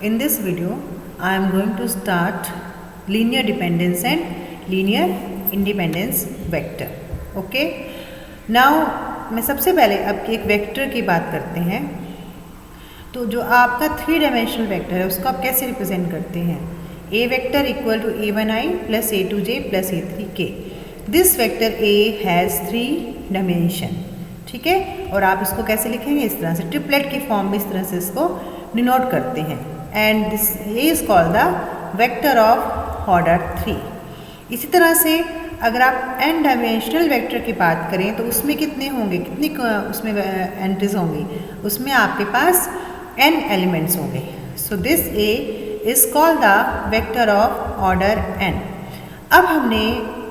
In this video, I am going to start linear dependence and linear independence vector. Okay. Now मैं सबसे पहले अब एक vector की बात करते हैं। तो जो आपका 3 डायमेंशनल वेक्टर है उसको आप कैसे रिप्रेजेंट करते हैं? A vector equal to a1i plus a2j plus a3k। This vector a has 3 dimension, ठीक है। और आप इसको कैसे लिखेंगे? इस तरह से, ट्रिपलेट की फॉर्म में इस तरह से इसको डिनोट करते हैं। And this is called the vector of order 3। इसी तरह से अगर आप n डायमेंशनल वेक्टर की बात करें तो उसमें कितने होंगे, कितनी उसमें एंट्रीज होंगी? उसमें आपके पास n एलिमेंट्स होंगे। So this A is called the vector of order n। अब हमने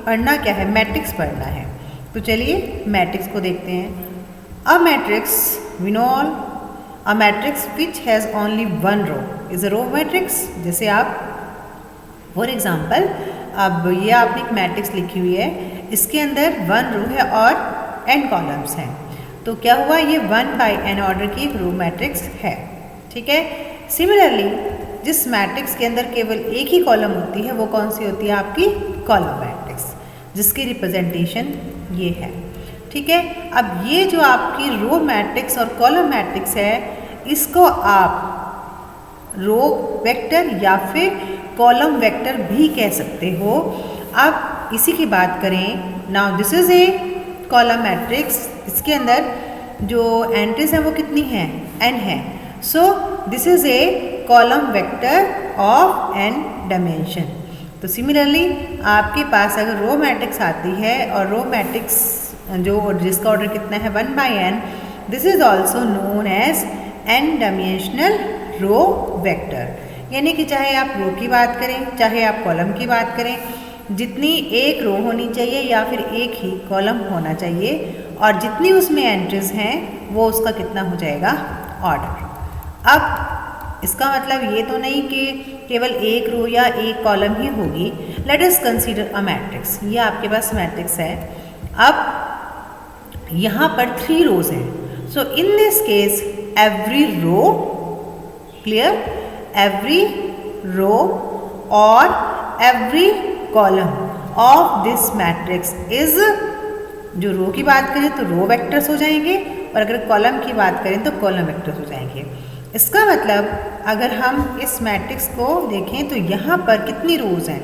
पढ़ना क्या है? मैट्रिक्स पढ़ना है। तो चलिए मैट्रिक्स को देखते हैं। A matrix we know all, a matrix which has only one row is a row matrix. जैसे आप फॉर एग्जाम्पल, अब ये आपने एक मैट्रिक्स लिखी हुई है, इसके अंदर 1 रो है और n कॉलम्स हैं। तो क्या हुआ? ये 1/n ऑर्डर की एक रो मैट्रिक्स है, ठीक है। सिमिलरली जिस मैट्रिक्स के अंदर केवल एक ही कॉलम होती है वो कौन सी होती है? आपकी कॉलम मैट्रिक्स, जिसकी रिप्रेजेंटेशन ये है, ठीक है। अब ये जो आपकी रो मैट्रिक्स और कॉलम मैट्रिक्स है, इसको आप रो वेक्टर या फिर कॉलम वेक्टर भी कह सकते हो। अब इसी की बात करें, now this is a column matrix, इसके अंदर जो एंट्रीज हैं वो कितनी हैं? n है। So this is a column vector of n dimension. तो सिमिलरली आपके पास अगर रो मैट्रिक्स आती है और रो मैट्रिक्स जिसका ऑर्डर कितना है? 1/n, this is also known as n dimensional row vector. यानी कि चाहे आप रो की बात करें, चाहे आप कॉलम की बात करें, जितनी एक रो होनी चाहिए या फिर एक ही कॉलम होना चाहिए, और जितनी उसमें एंट्रीज हैं वो उसका कितना हो जाएगा? ऑर्डर। अब इसका मतलब ये तो नहीं कि केवल एक रो या एक कॉलम ही होगी। Late us consider a matrix. ये आपके पास मैट्रिक्स है। अब यहाँ पर 3 रोज हैं। So in this case every row, clear, every row or every column of this matrix is, जो रो की बात करें तो रो वेक्टर्स हो जाएंगे और अगर कॉलम की बात करें तो कॉलम वेक्टर्स हो जाएंगे। इसका मतलब अगर हम इस मैट्रिक्स को देखें तो यहाँ पर कितनी रोज हैं?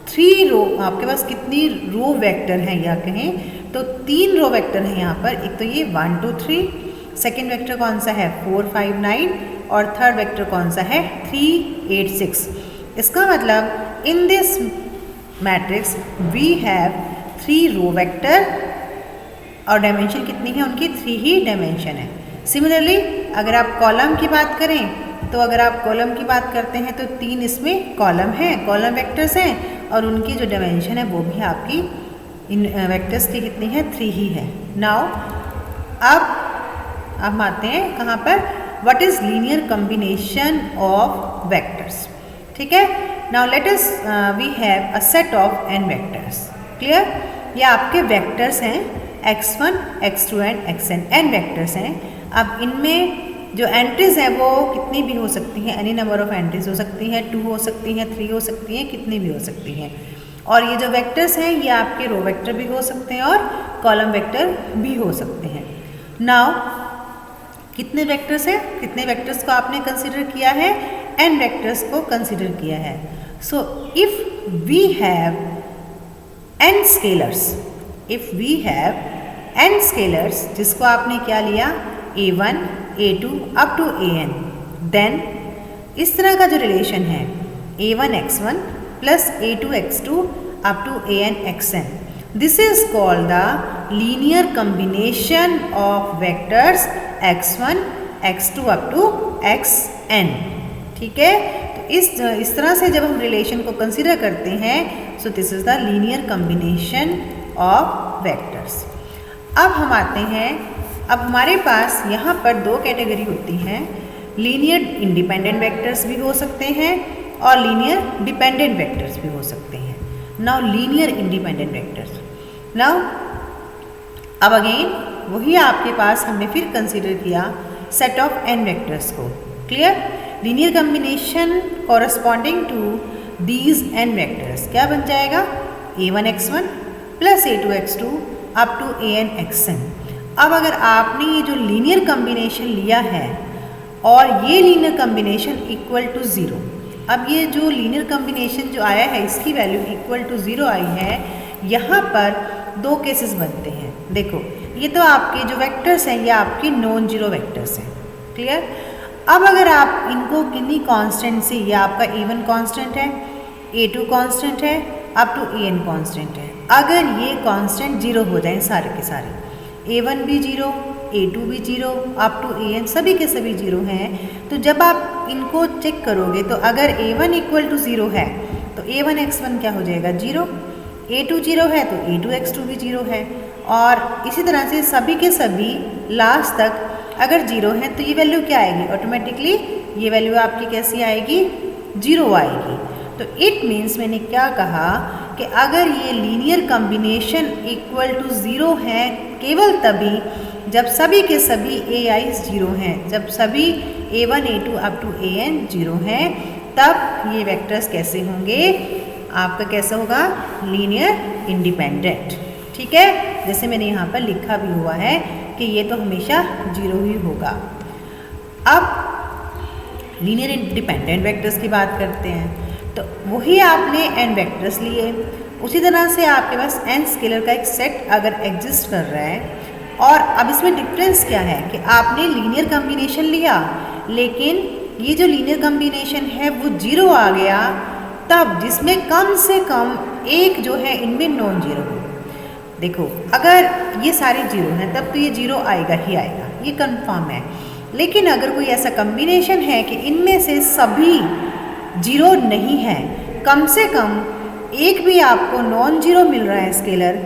3 रो। आपके पास कितनी रो वेक्टर हैं या कहें तो 3 रो वेक्टर हैं यहाँ पर। एक तो ये 1 2 3, सेकेंड वेक्टर कौन सा है? 4 5 9, और थर्ड वेक्टर कौन सा है? 3 8 6। इसका मतलब in this matrix we have 3 row vector और डायमेंशन कितनी है उनकी? 3 ही डायमेंशन है। सिमिलरली अगर आप कॉलम की बात करें तो अगर आप कॉलम की बात करते हैं तो 3 इसमें कॉलम हैं, कॉलम वेक्टर्स हैं, और उनकी जो डायमेंशन है वो भी आपकी इन वेक्टर्स की कितनी है? 3 ही है। नाउ अब हम आते हैं कहाँ पर? What is linear combination of vectors? ठीक है। Now let us we have a set of n vectors. Clear? ये आपके वेक्टर्स हैं x1, x2 and xn, n vectors हैं। अब इनमें जो एंट्रीज हैं वो कितनी भी हो सकती हैं, एनी नंबर ऑफ एंट्रीज हो सकती हैं, 2 हो सकती हैं, 3 हो सकती हैं, कितनी भी हो सकती हैं। और ये जो वेक्टर्स हैं ये आपके रो वेक्टर भी हो सकते हैं और कॉलम वेक्टर भी हो सकते हैं। नाउ कितने वेक्टर्स हैं? कितने वेक्टर्स को आपने कंसिडर किया है? n वेक्टर्स को कंसिडर किया है। So if we have n scalars, if we have n scalars, जिसको आपने क्या लिया? a1 a2 up to an, then इस तरह का जो रिलेशन है a1 x1 plus a2 x2 up to an xn, this is called the linear combination of vectors x1 x2 up to xn, ठीक है। तो इस तरह से जब हम रिलेशन को कंसीडर करते हैं, so this is the linear combination of vectors. अब हम आते हैं, अब हमारे पास यहाँ पर 2 कैटेगरी होती हैं। लीनियर इंडिपेंडेंट वेक्टर्स भी हो सकते हैं और लीनियर डिपेंडेंट वेक्टर्स भी हो सकते हैं। Now linear independent vectors, now अब अगेन वही आपके पास हमने फिर कंसीडर किया सेट ऑफ n वेक्टर्स को। Clear? Linear combination corresponding to these n vectors क्या बन जाएगा, a1x1 plus a2x2 up to an(xn). अब अगर आपने ये जो लीनियर कम्बिनेशन लिया है और ये लीनियर कम्बिनेशन इक्वल टू 0, अब ये जो लीनियर कम्बिनेशन जो आया है इसकी वैल्यू इक्वल टू 0 आई है, यहाँ पर दो केसेस बनते हैं। देखो ये तो आपके जो वेक्टर्स हैं ये आपके नॉन जीरो वेक्टर्स हैं, क्लियर। अब अगर आप इनको किन्हीं कांस्टेंट से, ये आपका a1 कांस्टेंट है, a2 कांस्टेंट है, अप टू an कांस्टेंट है, अगर ये कांस्टेंट जीरो हो जाएं सारे के सारे, a1 भी जीरो, a2 भी जीरो, अप टू an सभी के सभी जीरो हैं, तो जब आप इनको चेक करोगे तो अगर a1 इक्वल टू 0 है तो a1x1 क्या हो जाएगा, जीरो, a2 जीरो है तो a2x2 भी जीरो है, और इसी तरह से सभी के सभी लास्ट तक अगर जीरो है तो ये वैल्यू क्या आएगी, ऑटोमेटिकली ये वैल्यू आपकी कैसी आएगी, जीरो आएगी। तो इट मीन्स मैंने क्या कहा कि अगर ये लीनियर कम्बिनेशन इक्वल टू 0 है केवल तभी जब सभी के सभी ai's जीरो हैं, जब सभी a1 a2 up to an zero हैं, तब ये वेक्टर्स कैसे होंगे, आपका कैसा होगा, लीनियर इंडिपेंडेंट। ठीक है, जैसे मैंने यहाँ पर लिखा भी हुआ है कि ये तो हमेशा जीरो ही होगा। अब लीनियर इंडिपेंडेंट वेक्टर्स की बात करते हैं, तो वही आपने n वेक्टर्स लिए, उसी तरह से आपके पास n स्केलर का एक सेट अगर एग्जिस्ट कर रहा है, और अब इसमें डिफरेंस क्या है कि आपने लीनियर कम्बिनेशन लिया लेकिन ये जो लीनियर कम्बिनेशन है वो जीरो आ गया, तब जिसमें कम से कम एक जो है इनमें नॉन जीरो हो। देखो अगर ये सारे जीरो हैं तब तो ये जीरो आएगा ही आएगा, ये कंफर्म है। लेकिन अगर कोई ऐसा कम्बिनेशन है कि इनमें से सभी जीरो नहीं है, कम से कम एक भी आपको नॉन जीरो मिल रहा है स्केलर,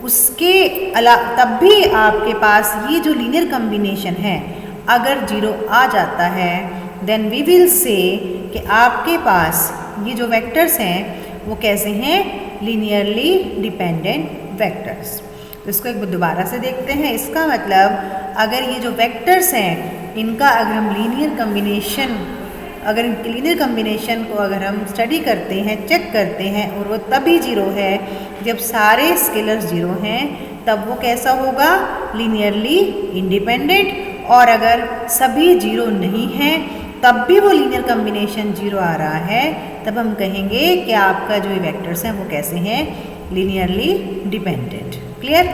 उसके अलावा तब भी आपके पास ये जो लीनियर कम्बिनेशन है अगर जीरो आ जाता है, देन वी विल से कि आपके पास ये जो वेक्टर्स हैं वो कैसे हैं, लीनियरली डिपेंडेंट वेक्टर्स। तो इसको एक बार दोबारा से देखते हैं। इसका मतलब अगर ये जो वेक्टर्स हैं इनका अगर हम लीनियर कम्बिनेशन को अगर हम स्टडी करते हैं, चेक करते हैं, और वो तभी जीरो है जब सारे स्केलर्स जीरो हैं, तब वो कैसा होगा, लीनियरली इंडिपेंडेंट। और अगर सभी जीरो नहीं हैं तब भी वो लीनियर कम्बिनेशन जीरो आ रहा है, तब हम कहेंगे कि आपका जो ये वेक्टर्स हैं वो कैसे हैं, लीनियरली डिपेंडेंट। क्लियर।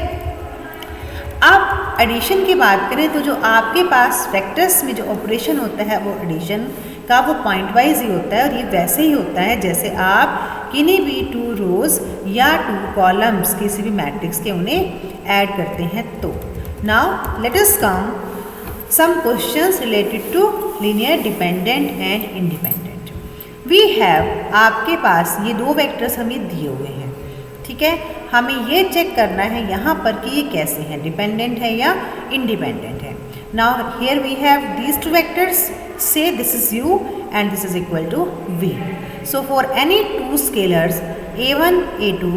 अब एडिशन की बात करें तो जो आपके पास वेक्टर्स में जो ऑपरेशन होता है वो एडिशन का वो पॉइंट वाइज ही होता है, और ये वैसे ही होता है जैसे आप किन्हीं भी 2 रोज या 2 कॉलम्स किसी भी मैट्रिक्स के उन्हें ऐड करते हैं। तो now let us come some questions related to linear dependent and independent. We have, आपके पास ये दो वेक्टर्स हमें दिए हुए हैं, ठीक है। हमें ये चेक करना है यहाँ पर कि ये कैसे हैं, डिपेंडेंट है या इंडिपेंडेंट है। Now here we have these 2 vectors, say this is u and this is equal to v. So for any 2 scalars a1 a2,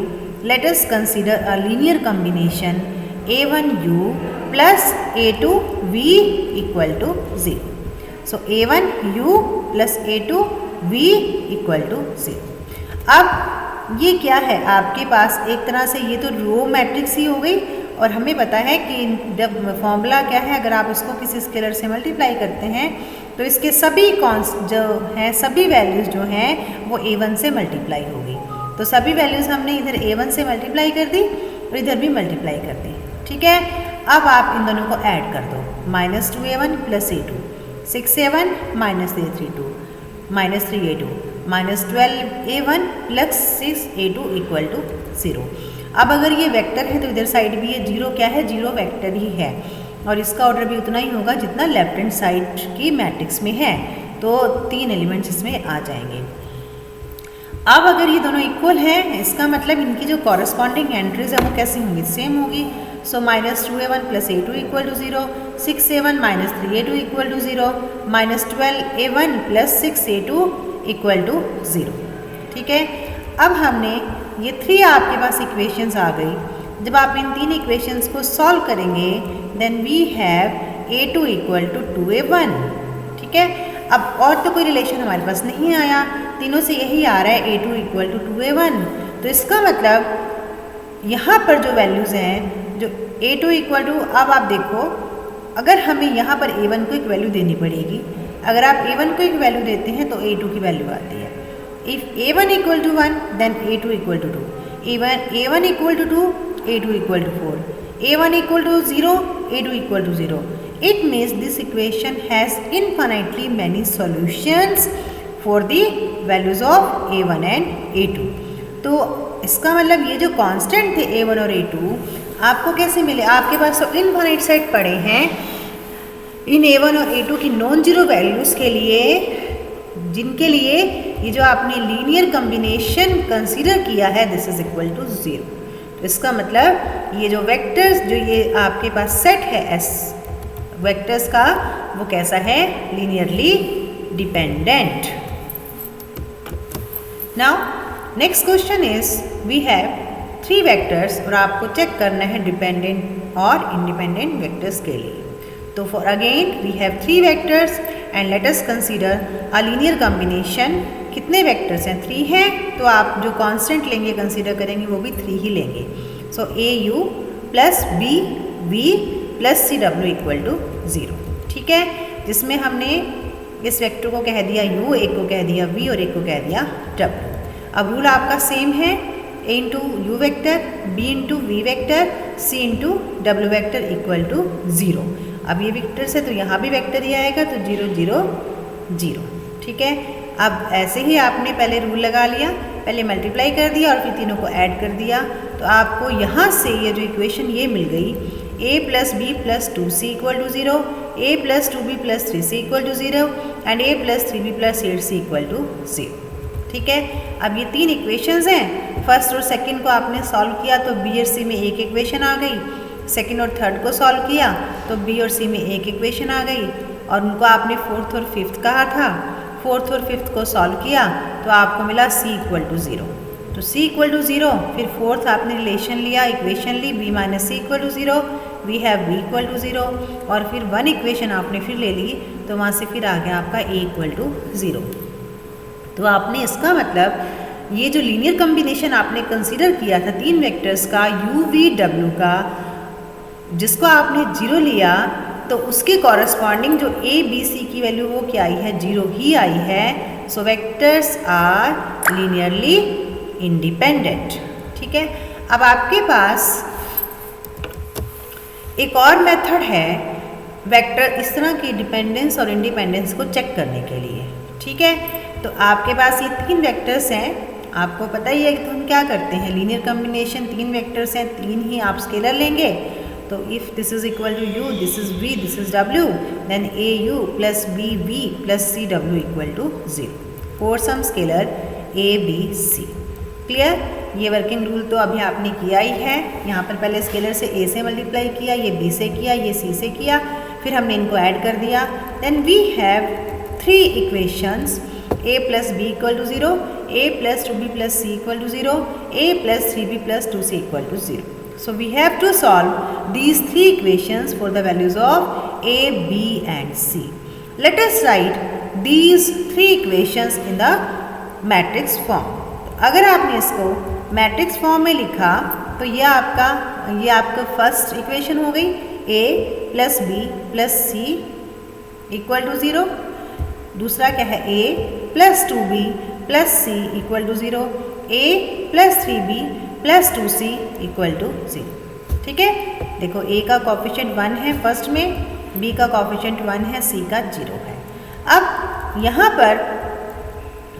let us consider a linear combination a1u plus a2v equal to 0. So a1u plus a2v equal to 0. अब ये क्या है आपके पास, एक तरह से ये तो रो मैट्रिक्स ही हो गई, और हमें पता है कि जब फॉर्मूला क्या है, अगर आप इसको किसी स्केलर से मल्टीप्लाई करते हैं तो इसके सभी जो हैं, सभी वैल्यूज़ जो हैं वो a1 से मल्टीप्लाई होगी। तो सभी वैल्यूज़ हमने इधर a1 से मल्टीप्लाई कर दी और इधर भी मल्टीप्लाई कर दी, ठीक है। अब आप इन दोनों को ऐड कर दो, -2a1 plus a2, 6a1 minus 3a2 minus 3a2 minus 12a1 plus 6a2 equal to 0। अब अगर ये वेक्टर है तो इधर साइड भी ये जीरो क्या है, जीरो वेक्टर ही है, और इसका ऑर्डर भी उतना ही होगा जितना लेफ्ट हैंड साइड की मैट्रिक्स में है, तो 3 एलिमेंट्स इसमें आ जाएंगे। अब अगर ये दोनों इक्वल हैं, इसका मतलब इनकी जो कॉरस्पॉन्डिंग एंट्रीज है वो कैसी होंगी, सेम होगी। So -2a1 plus a2 equal to 0, 6a1 minus 3a2 equal to 0, -12a1 plus 6a2 equal to 0, ठीक है। अब हमने ये 3 आपके पास इक्वेशंस आ गई। जब आप इन 3 इक्वेशंस को सॉल्व करेंगे then we have a2 equal to 2a1, ठीक है। अब और तो कोई रिलेशन हमारे पास नहीं आया, तीनों से यही आ रहा है A2 इक्वल टू 2A1। तो इसका मतलब यहाँ पर जो वैल्यूज़ हैं, जो A2 इक्वल टू, अब आप देखो अगर हमें यहाँ पर A1 को एक वैल्यू देनी पड़ेगी, अगर आप A1 को एक वैल्यू देते हैं तो A2 की वैल्यू आती है। If A1 equal to 1 then A2 equal to 2, A1 equal to 2, A2 equal to 4, A1 equal to 0, A2 equal to 0. It means this equation has infinitely many solutions for the values of A1 and A2. तो इसका मतलब ये जो constant थे A1 और A2 आपको कैसे मिले? आपके पास तो इनफाइनाइट सेट पड़े हैं इन A1 और A2 की नॉन जीरो वैल्यूज़ के लिए, जिनके लिए ये जो आपने लीनियर कम्बिनेशन कंसीडर किया है दिस इज इक्वल टू 0। तो इसका मतलब ये जो वेक्टर्स, जो ये आपके पास सेट है एस वेक्टर्स का, वो कैसा है? Linearly dependent. Now next question is we have 3 vectors और आपको चेक करना है डिपेंडेंट और इंडिपेंडेंट वेक्टर्स के लिए। तो for again we have 3 vectors and let us consider a linear combination. कितने वेक्टर्स हैं? 3 हैं, तो आप जो कांस्टेंट लेंगे कंसीडर करेंगे वो भी 3 ही लेंगे। सो AU plus BV plus CW equal to 0, ठीक है, जिसमें हमने इस वेक्टर को कह दिया U, एक को कह दिया V और एक को कह दिया W। अब रूल आपका सेम है, A into U vector, B into V vector, C into W vector equal to 0। अब ये वेक्टर्स है तो यहाँ भी वेक्टर ही आएगा, तो 0 0 0, ठीक है। अब ऐसे ही आपने पहले रूल लगा लिया, पहले मल्टीप्लाई कर दिया और फिर तीनों को ऐड कर दिया, तो आपको यहाँ से ये जो इक्वेशन ये मिल गई, A plus B plus 2C equal to 0, A plus 2B plus 3C equal to 0 and A plus 3B plus 8C equal to 0, ठीक है। अब ये 3 इक्वेशंस हैं, फर्स्ट और सेकंड को आपने सॉल्व किया तो B और C में एक इक्वेशन आ गई, सेकंड और थर्ड को सॉल्व किया तो B और C में एक इक्वेशन आ गई, और उनको आपने फोर्थ और फिफ्थ कहा था, फोर्थ और फिफ्थ को सॉल्व किया तो आपको मिला C इक्वल टू 0। तो C इक्वल टू 0, फिर फोर्थ आपने रिलेशन लिया, इक्वेशन ली B minus C equal to 0, we have B equal to 0, और फिर 1 इक्वेशन आपने फिर ले ली, तो वहाँ से फिर आ गया आपका A इक्वल टू 0। तो आपने इसका मतलब ये जो लीनियर कम्बिनेशन आपने कंसीडर किया था 3 वेक्टर्स का U V W का, जिसको आपने 0 लिया, तो उसके कॉरस्पॉन्डिंग जो A B C की वैल्यू वो क्या आई है? 0 ही आई है। सो वेक्टर्स आर लीनियरली इंडिपेंडेंट, ठीक है। अब आपके पास एक और मेथड है वेक्टर इस तरह की डिपेंडेंस और इंडिपेंडेंस को चेक करने के लिए, ठीक है। तो आपके पास ये 3 वेक्टर्स हैं, आपको पता ही है कि हम क्या करते हैं, लीनियर कॉम्बिनेशन 3 वेक्टर्स हैं, 3 ही आप स्केलर लेंगे। तो if this is equal to U, this is V, this is W, then AU plus BV plus CW equal to 0 for some scalar A B C। Clear? ये working rule तो अभी आपने किया ही है, यहाँ पर पहले स्केलर से A से मल्टीप्लाई किया, ये B से किया, ये C से किया, फिर हमने इनको ऐड कर दिया। Then we have 3 equations, A plus B equal to 0, A plus 2B plus C equal to 0, A plus 3B plus 2C equal to 0। So we have to solve these 3 equations for the values of A, B and C. Let us write these 3 equations in the matrix form. अगर आपने इसको matrix form में लिखा तो ये आपका first equation हो गई, A plus B plus C equal to 0। दूसरा क्या है? A plus 2B plus C equal to 0, A plus 3B plus 2C equal to 0, ठीक है। देखो A का कॉफिशिएंट 1 है फर्स्ट में, B का कॉफिशिएंट 1 है, C का 0 है। अब यहाँ पर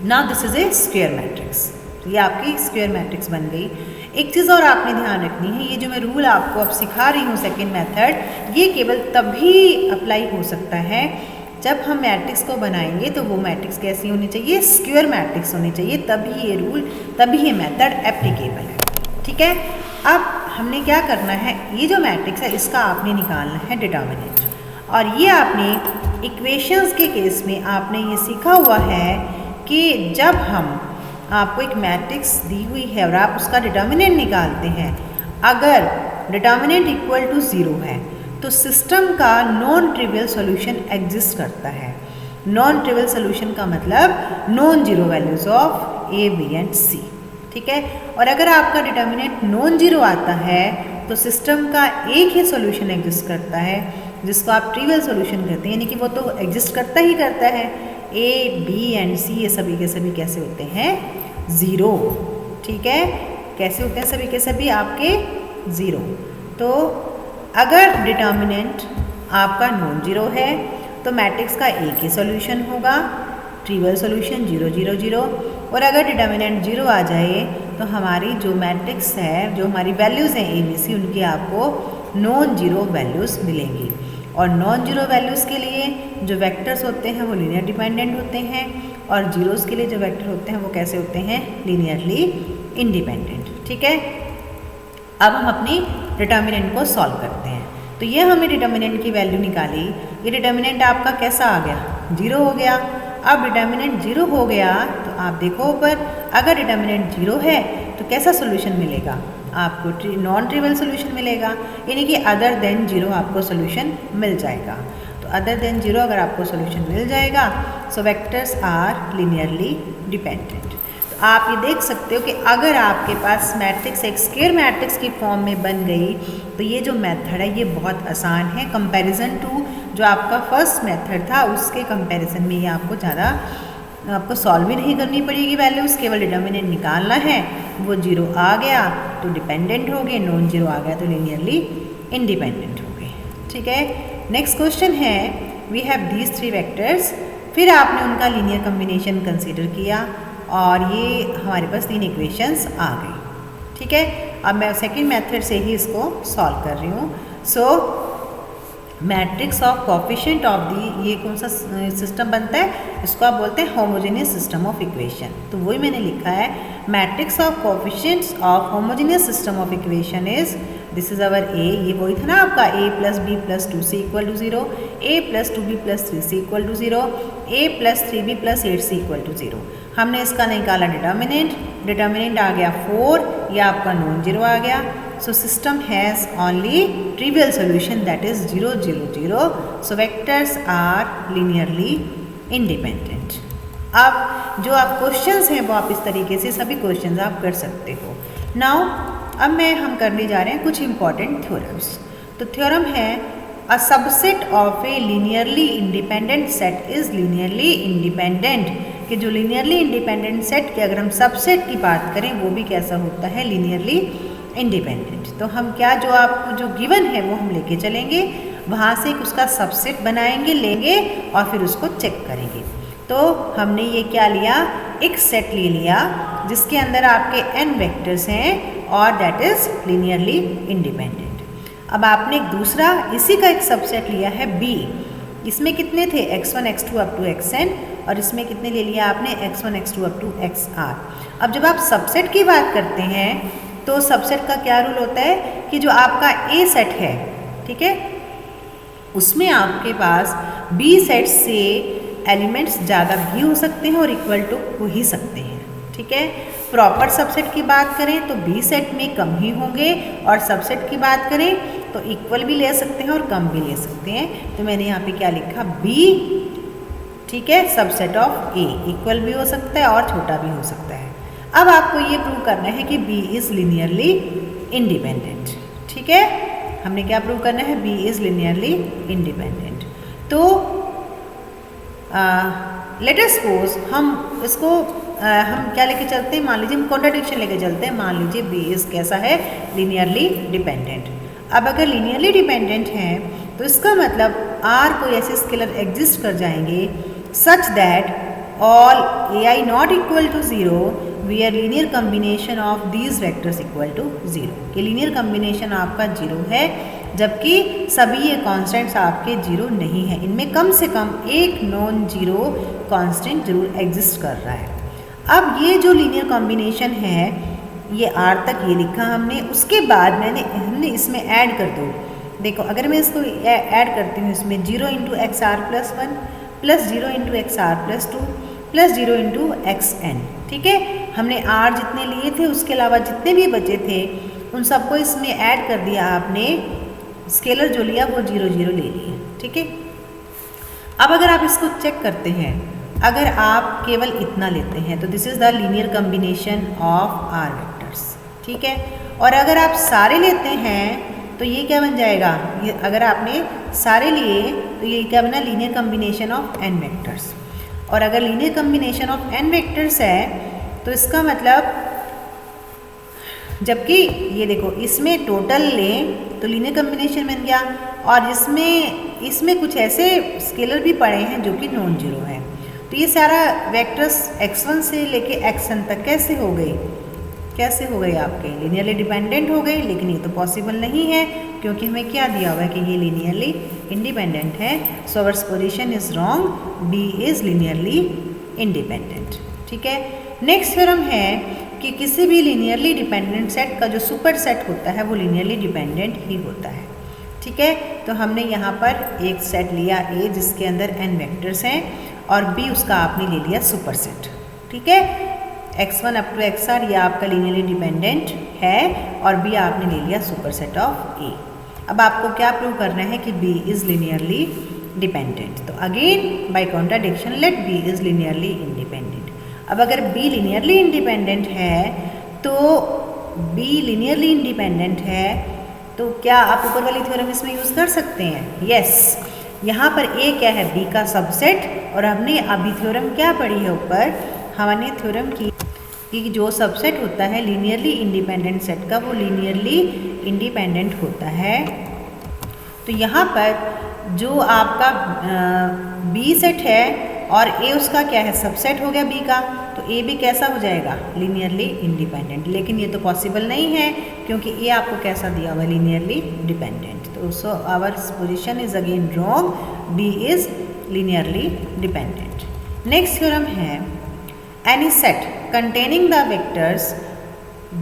now this is a square matrix, तो ये आपकी स्क्वायर मैट्रिक्स बन गई। एक चीज़ और आपने ध्यान रखनी है, ये जो मैं रूल आपको अब सिखा रही हूँ सेकेंड मेथड, ये केवल तभी अप्लाई हो सकता है जब हम मैट्रिक्स को बनाएंगे तो वो मैट्रिक्स कैसी होनी चाहिए? स्क्वायर मैट्रिक्स होनी चाहिए, तभी ये रूल, तभी ये मेथड एप्लीकेबल है, ठीक है। अब हमने क्या करना है, ये जो मैट्रिक्स है इसका आपने निकालना है डिटर्मिनेंट, और ये आपने इक्वेशंस के केस में आपने ये सीखा हुआ है कि जब हम आपको एक मैट्रिक्स दी हुई है और आप उसका डिटर्मिनेंट निकालते हैं, अगर डिटर्मिनेंट इक्वल टू 0 है तो सिस्टम का नॉन ट्रिवियल सॉल्यूशन एग्जिस्ट करता है। नॉन ट्रिवियल सोल्यूशन का मतलब non zero values of A, B and C, ठीक है। और अगर आपका डिटर्मिनेंट नॉन जीरो आता है तो सिस्टम का एक ही सोल्यूशन एग्जिस्ट करता है, जिसको आप ट्रिवियल सोल्यूशन कहते हैं, यानी कि वो तो एग्जिस्ट करता ही करता है। ए, बी एंड सी ये सभी के सभी कैसे होते हैं? ज़ीरो, ठीक है। कैसे होते हैं सभी के सभी आपके? ज़ीरो। तो अगर डिटर्मिनेंट आपका नॉन जीरो है तो मैट्रिक्स का एक ही सॉल्यूशन होगा, ट्रिवियल सॉल्यूशन 0 0 0। और अगर डिटर्मिनेंट जीरो आ जाए तो हमारी जो मैट्रिक्स है, जो हमारी वैल्यूज़ हैं ए बी सी, उनकी आपको नॉन जीरो वैल्यूज़ मिलेंगी। और नॉन जीरो वैल्यूज़ के लिए जो वेक्टर्स होते हैं वो लीनियर डिपेंडेंट होते हैं, और जीरोज़ के लिए जो वेक्टर होते हैं वो कैसे होते हैं? लीनियरली इंडिपेंडेंट, ठीक है। अब हम अपनी डिटर्मिनेंट को सॉल्व करते हैं। तो ये हमने डिटर्मिनेंट की वैल्यू निकाली, ये डिटर्मिनेंट आपका कैसा आ गया? जीरो हो गया। अब डिटर्मिनेंट जीरो हो गया तो आप देखो ऊपर, अगर डिटर्मिनेंट जीरो है तो कैसा सोल्यूशन मिलेगा? आपको नॉन ट्रिवियल सोल्यूशन मिलेगा, यानी कि अदर देन जीरो आपको सोल्यूशन मिल जाएगा। तो अदर देन जीरो अगर आपको सोल्यूशन मिल जाएगा, सो वेक्टर्स आर लीनियरली डिपेंडेंट। तो आप ये देख सकते हो कि अगर आपके पास मैट्रिक्स एक स्क्वायर मैट्रिक्स की फॉर्म में बन गई तो ये जो मेथड है ये बहुत आसान है कंपैरिजन टू जो आपका फर्स्ट मेथड था, उसके कंपैरिजन में ये आपको ज़्यादा आपको सॉल्व भी नहीं करनी पड़ेगी वैल्यूज़, केवल डिटर्मिनेंट निकालना है। वो जीरो आ गया तो डिपेंडेंट हो गए, नॉन जीरो आ गया तो लीनियरली इंडिपेंडेंट हो गए, ठीक है। नेक्स्ट क्वेश्चन है, we have these three vectors. फिर आपने उनका लीनियर कम्बिनेशन कंसीडर किया और ये हमारे पास तीन इक्वेशंस आ गई, ठीक है। अब मैं सेकंड मेथड से ही इसको सॉल्व कर रही हूँ। So matrix of coefficient of the, ये कौन सा सिस्टम बनता है? इसको आप बोलते हैं होमोजेनियस सिस्टम ऑफ इक्वेशन। तो वही मैंने लिखा है, matrix of coefficients of homogeneous system of equation is, this is our A, ये वही था ना आपका a plus b plus 2c equal to 0, a plus 2b plus 3c equal to 0, a plus 3b plus 8c equal to 0। हमने इसका निकाला determinant, determinant आ गया 4, ये आपका नॉन जीरो आ गया। So system has only trivial solution that is 0 0 0। So vectors are linearly independent. अब जो आप क्वेश्चंस हैं वो आप इस तरीके से सभी क्वेश्चंस आप कर सकते हो। नाउ अब हम करने जा रहे हैं कुछ इंपॉर्टेंट थ्योरम्स। तो थ्योरम है, a subset of A linearly independent set is linearly independent, कि जो लीनियरली इंडिपेंडेंट सेट के अगर हम सबसेट की बात करें वो भी कैसा होता है? Linearly independent. तो हम क्या, जो आपको जो गिवन है वो हम लेके चलेंगे, वहाँ से उसका सबसेट बनाएंगे, लेंगे और फिर उसको चेक करेंगे। तो हमने ये क्या लिया? एक सेट ले लिया जिसके अंदर आपके n वेक्टर्स हैं और दैट इज लीनियरली इंडिपेंडेंट। अब आपने एक दूसरा इसी का एक सबसेट लिया है b, इसमें कितने थे? x1 x2 up to xn, और इसमें कितने ले लिया आपने? x1 x2 up to xr। अब जब आप सबसेट की बात करते हैं तो सबसेट का क्या रूल होता है कि जो आपका a सेट है, ठीक है, उसमें आपके पास b सेट से एलिमेंट्स ज़्यादा भी हो सकते हैं और इक्वल टू हो ही सकते हैं, ठीक है। प्रॉपर सबसेट की बात करें तो b सेट में कम ही होंगे, और सबसेट की बात करें तो इक्वल भी ले सकते हैं और कम भी ले सकते हैं। तो मैंने यहाँ पे क्या लिखा? b, ठीक है, सबसेट ऑफ a, इक्वल भी हो सकता है और छोटा भी हो सकता है। अब आपको ये प्रूव करना है कि b इज़ लीनियरली इंडिपेंडेंट, ठीक है। हमने क्या प्रूव करना है? b is linearly independent. तो लेट अस सपोज हम इसको हम क्या लेके चलते हैं? मान लीजिए हम कॉन्ट्राडिक्शन लेके चलते हैं। मान लीजिए b इज़ कैसा है? Linearly dependent. अब अगर लीनियरली डिपेंडेंट है तो इसका मतलब r कोई ऐसे स्केलर एग्जिस्ट कर जाएंगे such that all ai not equal to 0 where linear combination of these vectors equal to 0, कि लीनियर कम्बिनेशन आपका 0 है जबकि सभी ये कॉन्स्टेंट्स आपके 0 नहीं है, इनमें कम से कम एक नॉन जीरो कॉन्स्टेंट जरूर एग्जिस्ट कर रहा है। अब ये जो लीनियर कॉम्बिनेशन है, ये r तक ये लिखा हमने, उसके बाद हमने इसमें ऐड कर दो। देखो अगर मैं इसको ऐड करती हूँ, इसमें 0 into x r plus 1 plus 0 into x r plus 2 plus 0 into x n, ठीक है। हमने r जितने लिए थे उसके अलावा जितने भी बचे थे उन सबको इसमें ऐड कर दिया आपने, स्केलर जो लिया वो 0 0 ले लिए, ठीक है। अब अगर आप इसको चेक करते हैं, अगर आप केवल इतना लेते हैं तो this is the linear combination of r vectors, ठीक है। और अगर आप सारे लेते हैं तो ये क्या बन जाएगा, ये अगर आपने सारे लिए तो ये क्या बना, linear combination of n vectors. और अगर linear combination of n vectors है तो इसका मतलब, जबकि ये देखो इसमें टोटल लें तो लीनियर कम्बिनेशन बन गया, और इसमें कुछ ऐसे स्केलर भी पड़े हैं जो कि नॉन जीरो है। तो ये सारा वेक्टर्स x1 से लेके xn तक कैसे हो गए आपके, लीनियरली डिपेंडेंट हो गए। लेकिन ये तो पॉसिबल नहीं है क्योंकि हमें क्या दिया हुआ है कि ये लीनियरली इंडिपेंडेंट है। So our position is wrong, B is linearly independent, ठीक है। नेक्स्ट थ्योरम है कि किसी भी लीनियरली डिपेंडेंट सेट का जो सुपर सेट होता है वो लीनियरली डिपेंडेंट ही होता है, ठीक है। तो हमने यहाँ पर एक सेट लिया A जिसके अंदर n वेक्टर्स हैं, और B उसका आपने ले लिया सुपर सेट, ठीक है। x1 अप टू xr ये आपका लीनियरली डिपेंडेंट है, और B आपने ले लिया सुपर सेट ऑफ A। अब आपको क्या प्रूव करना है कि B इज़ लीनियरली डिपेंडेंट। तो again by contradiction let B is linearly independent. अब अगर B लीनियरली इंडिपेंडेंट है तो B लीनियरली इंडिपेंडेंट है तो क्या आप ऊपर वाली थ्योरम इसमें यूज़ कर सकते हैं? यस। यहाँ पर A क्या है, B का सबसेट, और हमने अभी थ्योरम क्या पढ़ी है ऊपर, हमने थ्योरम की कि जो सबसेट होता है लीनियरली इंडिपेंडेंट सेट का वो लीनियरली इंडिपेंडेंट होता है। तो यहाँ पर जो आपका B सेट है और A उसका क्या है, सबसेट हो गया B का, तो A भी कैसा हो जाएगा, लीनियरली इंडिपेंडेंट। लेकिन ये तो पॉसिबल नहीं है क्योंकि A आपको कैसा दिया हुआ है, लीनियरली डिपेंडेंट। तो so our position is again wrong, B is linearly dependent. Next theorem है any set containing the vectors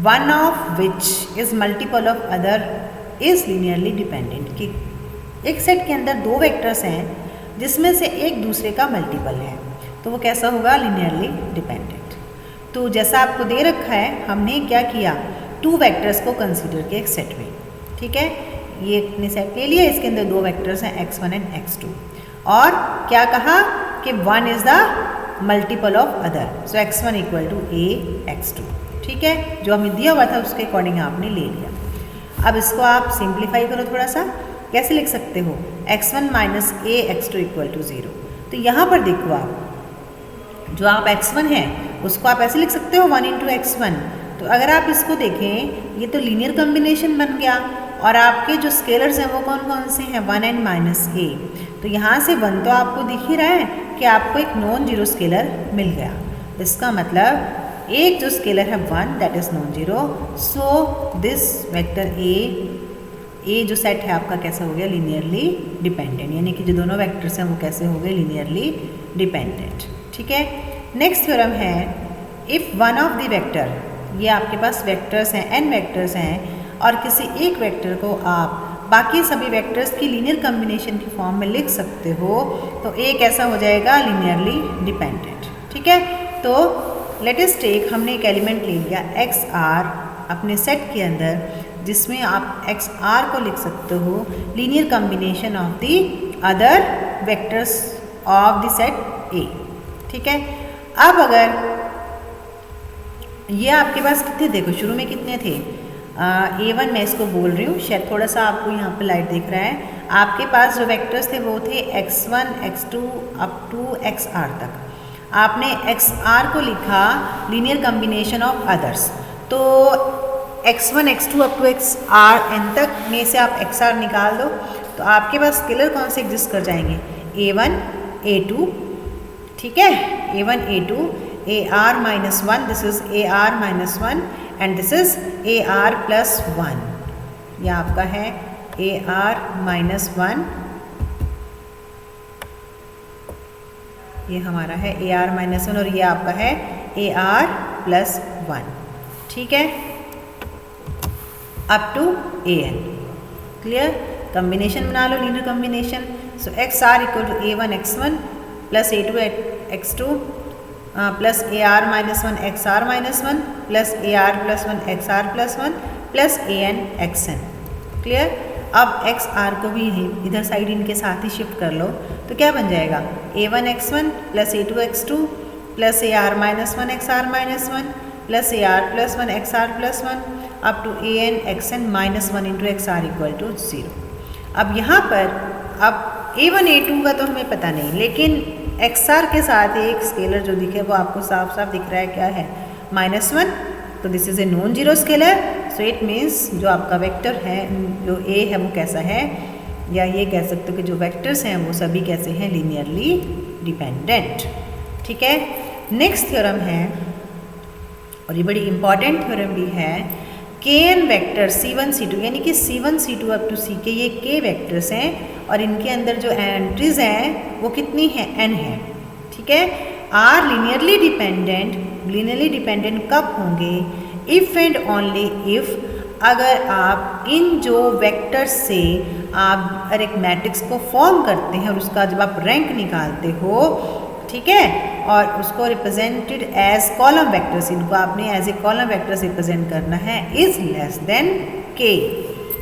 one of which is multiple of other is linearly dependent। कि एक सेट के अंदर दो वेक्टर्स हैं जिसमें से एक दूसरे का मल्टीपल है तो वो कैसा होगा, लीनियरली डिपेंडेंट। तो जैसा आपको दे रखा है, हमने क्या किया, टू वेक्टर्स को कंसीडर किया एक सेट में, ठीक है। ये अपने सेट ले लिया, इसके अंदर दो वेक्टर्स हैं x1 एंड x2, और क्या कहा कि one is the multiple of other, so x1 equal to a x2, ठीक है। जो हमें दिया हुआ था उसके अकॉर्डिंग आपने ले लिया। अब इसको आप सिंप्लीफाई करो थोड़ा सा, कैसे लिख सकते हो, x1 minus a x2 equal to 0। तो यहाँ पर देखो आप, जो आप x1 है उसको आप ऐसे लिख सकते हो 1 इंटू x1। तो अगर आप इसको देखें, ये तो लीनियर कम्बिनेशन बन गया, और आपके जो स्केलर्स हैं वो कौन कौन से हैं, 1 एंड माइनस a। तो यहाँ से 1 तो आपको दिख ही रहा है कि आपको एक नॉन जीरो स्केलर मिल गया। इसका मतलब एक जो स्केलर है 1 that is non zero, so this vector A जो सेट है आपका कैसा हो गया, लीनियरली डिपेंडेंट। यानी कि जो दोनों वेक्टर्स हैं वो कैसे हो गए, लीनियरली डिपेंडेंट, ठीक है। नेक्स्ट थ्योरम है if one of the vector, ये आपके पास वेक्टर्स हैं, n वेक्टर्स हैं, और किसी एक वेक्टर को आप बाकी सभी वेक्टर्स की लीनियर कम्बिनेशन की फॉर्म में लिख सकते हो तो ए कैसा हो जाएगा, लीनियरली डिपेंडेंट, ठीक है। तो लेट अस टेक, हमने एक एलिमेंट ले लिया एक्स आर अपने सेट के अंदर, जिसमें आप एक्स आर को लिख सकते हो linear combination of the other vectors of the set ए, ठीक है। अब अगर ये आपके पास कितने, देखो शुरू में कितने थे, A1 मैं इसको बोल रही हूँ, शायद थोड़ा सा आपको यहाँ पे लाइट दिख रहा है। आपके पास जो वेक्टर्स थे वो थे x1 x2 up to xr तक। आपने xr को लिखा लीनियर कम्बिनेशन ऑफ अदर्स, तो x1 x2 up to xr n तक में से आप xr निकाल दो, तो आपके पास स्केलर कौन से एग्जिस्ट कर जाएंगे, a1 a2, ठीक है, a1 a2, ar minus 1, this is ar minus 1 and this is ar plus 1। यह आपका है ar माइनस 1, ये हमारा है ar माइनस 1, और ये आपका है ar प्लस 1, ठीक है, up to an। Clear, combination बना लो, linear combination. So x r equal to a1 x1 plus a2 x2 plus ar minus 1 xr minus 1 plus ar plus 1 xr plus 1 plus an xn। Clear. अब x r को भी इधर side इनके साथ ही shift कर लो तो क्या बन जाएगा a1x1 plus a2x2 plus ar-1 xr-1 plus ar+1 xr+1 up to an(xn-1 into xr equal to 0। अब यहाँ पर अब a1 a2 का तो हमें पता नहीं, लेकिन xr के साथ एक स्केलर जो दिखे वो आपको साफ साफ दिख रहा है, क्या है -1। तो this is a non zero scalar, so it means जो आपका वेक्टर है, जो a है वो कैसा है, या ये कह सकते हो कि जो वेक्टर्स हैं वो सभी कैसे हैं, लीनियरली डिपेंडेंट। ठीक है, नेक्स्ट थ्योरम है और ये बड़ी इंपॉर्टेंट थ्योरम भी है, kn वेक्टर c1 c2 यानी कि c1 c2 up to ck ये k वेक्टर्स हैं और इनके अंदर जो एंट्रीज हैं वो कितनी हैं, n है। ठीक है, आर लीनियरली डिपेंडेंट कब होंगे, इफ़ एंड ओनली इफ़ अगर आप इन जो वेक्टर्स से आप एक मैट्रिक्स को फॉर्म करते हैं और उसका जब आप रैंक निकालते हो, ठीक है, और उसको रिप्रेजेंटेड एज कॉलम वेक्टर्स, इनको आपने as a column vectors represent करना है, इज लेस देन के।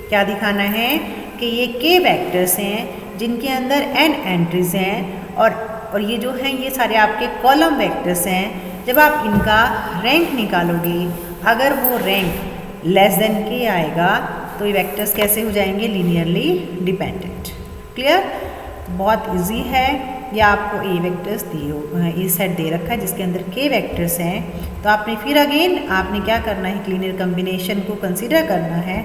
क्या दिखाना है कि ये के वेक्टर्स हैं जिनके अंदर n एंट्रीज हैं और ये जो हैं ये सारे आपके कॉलम वेक्टर्स हैं। जब आप इनका रैंक निकालोगे, अगर वो रैंक लेस देन के आएगा तो ये वेक्टर्स कैसे हो जाएंगे, लीनियरली डिपेंडेंट। क्लियर, बहुत इजी है। या आपको ए वेक्टर्स दिए, ए सेट दे रखा है जिसके अंदर के वेक्टर्स हैं, तो आपने फिर अगेन आपने क्या करना है, लीनियर कम्बिनेशन को कंसीडर करना है,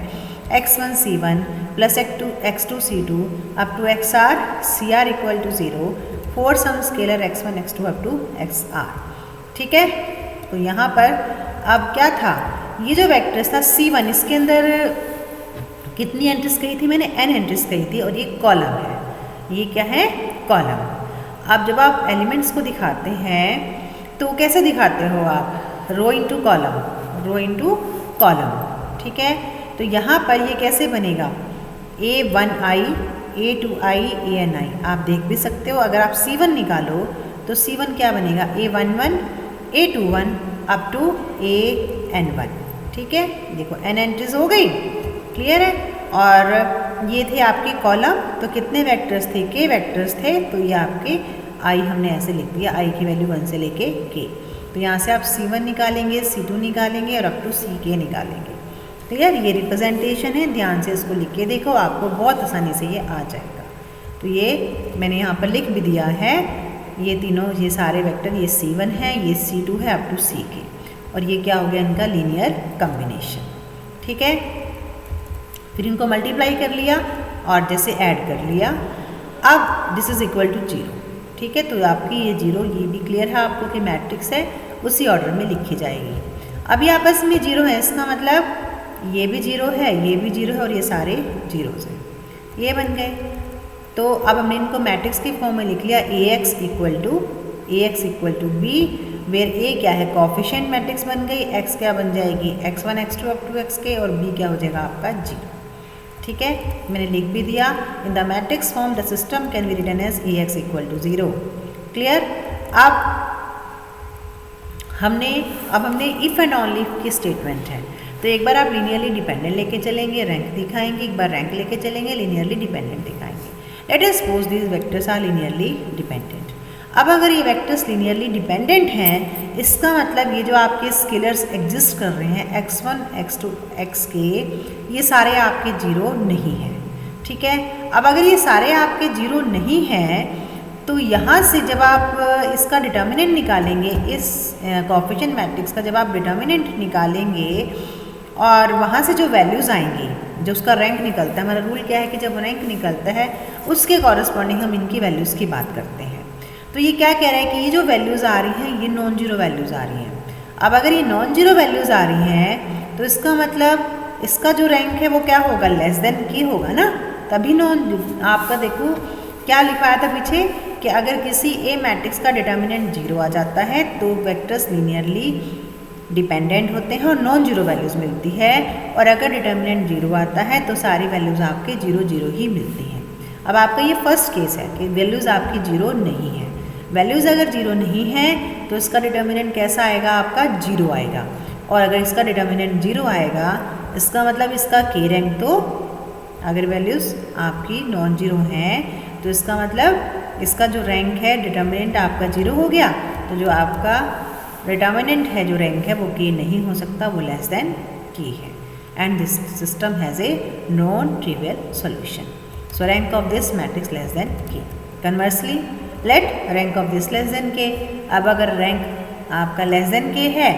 x1 c1 plus x2 c2 up to xr cr equal to 0 for some scalar x1 x2 up to xr। ठीक है, तो यहाँ पर अब क्या था, ये जो वेक्टर्स था c1, इसके अंदर कितनी एंट्रीज कही थी मैंने, n एंट्रीज कही थी और ये कॉलम है, ये क्या है, कॉलम। अब जब आप एलिमेंट्स को दिखाते हैं तो कैसे दिखाते हो आप, रो इंटू कॉलम। ठीक है, तो यहाँ पर ये कैसे बनेगा, a1i a2i an(i), आप देख भी सकते हो। अगर आप c1 निकालो तो c1 क्या बनेगा, a11 a21 up to an1। ठीक है, देखो n एंट्रीज हो गई, क्लियर है। और ये थे आपके कॉलम, तो कितने वेक्टर्स थे, के वेक्टर्स थे, तो ये आपके आई हमने ऐसे लिख दिया, आई की वैल्यू 1 से लेके के। तो यहाँ से आप c1 निकालेंगे, c2 निकालेंगे और अप टू ck निकालेंगे। तो यार ये रिप्रेजेंटेशन है, ध्यान से इसको लिख के देखो, आपको बहुत आसानी से ये आ जाएगा। तो ये मैंने यहाँ पर लिख भी दिया है, ये तीनों, ये सारे वेक्टर, ये c1 है, ये c2 है अप टू ck, और ये क्या हो गया, इनका लीनियर कम्बिनेशन। ठीक है, फिर इनको मल्टीप्लाई कर लिया और जैसे ऐड कर लिया। अब दिस इज इक्वल टू 0। ठीक है, तो आपकी ये 0, ये भी क्लियर है आपको कि मैट्रिक्स है, उसी ऑर्डर में लिखी जाएगी। अभी आपस में 0 है, इसका मतलब ये भी 0 है, ये भी 0 है और ये सारे जीरोज हैं, ये बन गए। तो अब हमने इनको मैट्रिक्स के फॉर्म में लिख लिया, ax equal to b, where a क्या है, कोफिशिएंट मैट्रिक्स बन गई, x क्या बन जाएगी, x1 x2 up to xk, और b क्या हो जाएगा आपका 0। ठीक है, मैंने लिख भी दिया, in the matrix form the system can be written as ax equal to 0। Clear. अब हमने इफ़ एंड ओनली की स्टेटमेंट है, तो एक बार आप लीनियरली डिपेंडेंट लेके चलेंगे, रैंक दिखाएंगे, एक बार रैंक लेके चलेंगे, लीनियरली डिपेंडेंट दिखाएंगे। Let us suppose these vectors are linearly dependent. अब अगर ये वेक्टर्स लीनियरली डिपेंडेंट हैं, इसका मतलब ये जो आपके स्केलर्स एग्जिस्ट कर रहे हैं x1 x2 xk, ये सारे आपके 0 नहीं हैं। ठीक है, अब अगर ये सारे आपके 0 नहीं हैं, तो यहाँ से जब आप इसका डिटर्मिनेंट निकालेंगे, इस कोफिशिएंट मैट्रिक्स का जब आप डिटर्मिनेंट निकालेंगे और वहाँ से जो वैल्यूज़ आएंगी, जो उसका रैंक निकलता है, हमारा रूल क्या है कि जब रैंक निकलता है उसके कॉरस्पॉन्डिंग हम इनकी वैल्यूज़ की बात करते हैं। तो ये क्या कह रहा है कि ये जो वैल्यूज़ आ रही हैं, ये नॉन जीरो वैल्यूज़ आ रही हैं। अब अगर ये नॉन जीरो वैल्यूज़ आ रही हैं, तो इसका मतलब इसका जो रैंक है वो क्या होगा, लेस देन की होगा ना, तभी नॉन। आपका देखो क्या लिखाया था पीछे कि अगर किसी ए मैट्रिक्स का डिटर्मिनेंट 0 आ जाता है तो वेक्टर्स लीनियरली डिपेंडेंट होते हैं और नॉन जीरो वैल्यूज़ मिलती है, और अगर डिटर्मिनेंट 0 आता है तो सारी वैल्यूज़ आपके 0 0 ही मिलती हैं। अब आपका ये फर्स्ट केस है कि वैल्यूज़ आपकी 0 नहीं है। वैल्यूज़ अगर 0 नहीं है तो इसका डिटर्मिनेंट कैसा आएगा, आपका 0 आएगा, और अगर इसका डिटर्मिनेंट 0 आएगा, इसका मतलब इसका के रैंक तो अगर वैल्यूज़ आपकी नॉन जीरो हैं तो इसका मतलब इसका जो रैंक है डिटर्मिनेंट आपका जीरो हो गया, तो जो आपका डिटर्मिनेंट है जो रैंक है वो के नहीं हो सकता, वो लेस देन के है। And this system has a non trivial solution. So rank of this matrix less than k. Conversely let rank of this less than k. अब अगर रैंक आपका लेस देन के है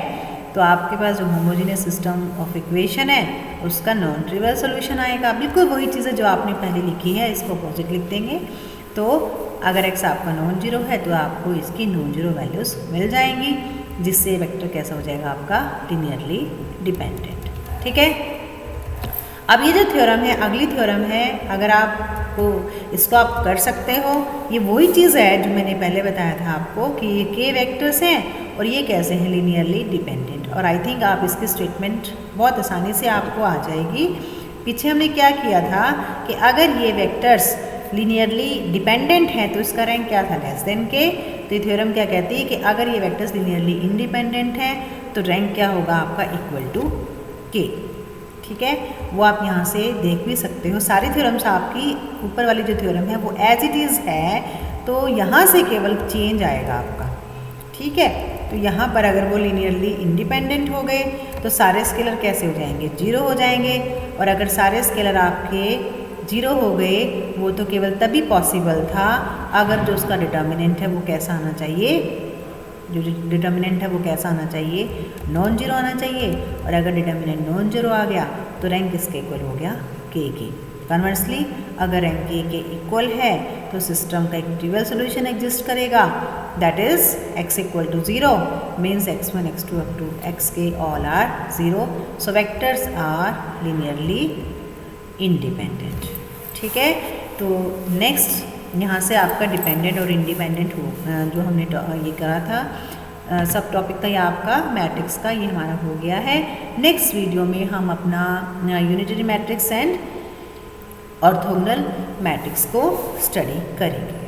तो आपके पास जो homogeneous system of equation है उसका non trivial solution आएगा। बिल्कुल वही चीज़ें जो आपने पहले लिखी है, इसको अपोजिट लिख देंगे। तो अगर एक्स आपका नॉन जीरो है तो आपको इसकी नॉन जीरो वैल्यूज़ मिल जाएंगी, जिससे वेक्टर कैसा हो जाएगा आपका लीनियरली डिपेंडेंट। ठीक है। अब ये जो थ्योरम है, अगली थ्योरम है, अगर आपको इसको आप कर सकते हो, ये वही चीज़ है जो मैंने पहले बताया था आपको कि ये के वेक्टर्स हैं और ये कैसे हैं लीनियरली डिपेंडेंट। और आई थिंक आप इसकी स्टेटमेंट बहुत आसानी से आपको आ जाएगी। पीछे हमने क्या किया था कि अगर ये वेक्टर्स लीनियरली डिपेंडेंट हैं तो इसका रैंक क्या था, लेस देन के। तो ये थ्योरम क्या कहती है कि अगर ये वेक्टर्स लीनियरली इंडिपेंडेंट हैं तो रैंक क्या होगा आपका, इक्वल टू के। ठीक है, वो आप यहाँ से देख भी सकते हो। सारी थ्योरम्स आपकी ऊपर वाली जो थ्योरम है वो एज इट इज़ है, तो यहाँ से केवल चेंज आएगा आपका। ठीक है, तो यहाँ पर अगर वो लीनियरली इंडिपेंडेंट हो गए तो सारे स्केलर कैसे हो जाएंगे, जीरो हो जाएंगे। और अगर सारे स्केलर आपके जीरो हो गए, वो तो केवल तभी पॉसिबल था अगर जो उसका डिटर्मिनेंट है वो कैसा आना चाहिए, जो डिटर्मिनेंट है वो कैसा आना चाहिए, नॉन जीरो आना चाहिए। और अगर डिटर्मिनेंट नॉन जीरो आ गया तो रैंक किसके इक्वल हो गया, के की। कन्वर्सली अगर रैंक के इक्वल है तो सिस्टम का एक ट्रिवियल सॉल्यूशन एग्जिस्ट करेगा, that is x equal to zero, means x1 x2 up to xk all are zero. So vectors are linearly independent. ठीक है, तो नेक्स्ट यहाँ से आपका डिपेंडेंट और इंडिपेंडेंट हो जो हमने ये करा था सब टॉपिक का, ये आपका मैट्रिक्स का ये हमारा हो गया है। नेक्स्ट वीडियो में हम अपना unitary matrix and orthogonal matrix को स्टडी करेंगे।